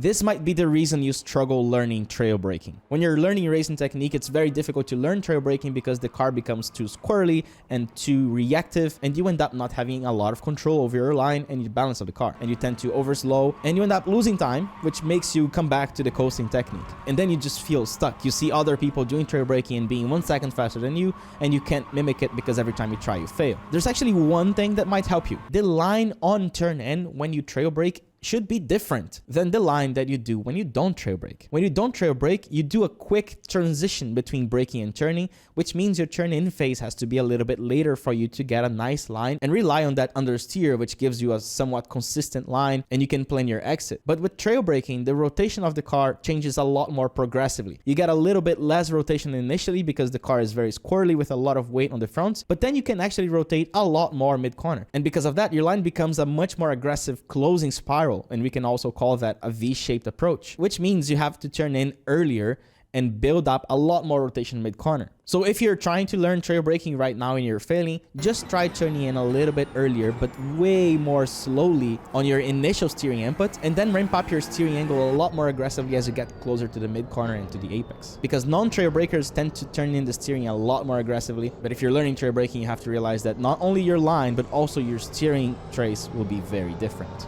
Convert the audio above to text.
This might be the reason you struggle learning trail braking. When you're learning racing technique, it's very difficult to learn trail braking because the car becomes too squirrely and too reactive, and you end up not having a lot of control over your line and the balance of the car. And you tend to overslow and you end up losing time, which makes you come back to the coasting technique. And then you just feel stuck. You see other people doing trail braking and being 1 second faster than you, and you can't mimic it because every time you try, you fail. There's actually one thing that might help you. The line on turn N when you trail brake should be different than the line that you do when you don't trail brake. When you don't trail brake, you do a quick transition between braking and turning, which means your turn in phase has to be a little bit later for you to get a nice line and rely on that understeer, which gives you a somewhat consistent line and you can plan your exit. But with trail braking, the rotation of the car changes a lot more progressively. You get a little bit less rotation initially because the car is very squirrely with a lot of weight on the fronts, but then you can actually rotate a lot more mid-corner. And because of that, your line becomes a much more aggressive closing spiral. And we can also call that a V-shaped approach, which means you have to turn in earlier and build up a lot more rotation mid-corner. So if you're trying to learn trail braking right now and you're failing, just try turning in a little bit earlier, but way more slowly on your initial steering input, and then ramp up your steering angle a lot more aggressively as you get closer to the mid-corner and to the apex. Because non-trail breakers tend to turn in the steering a lot more aggressively, but if you're learning trail braking, you have to realize that not only your line, but also your steering trace will be very different.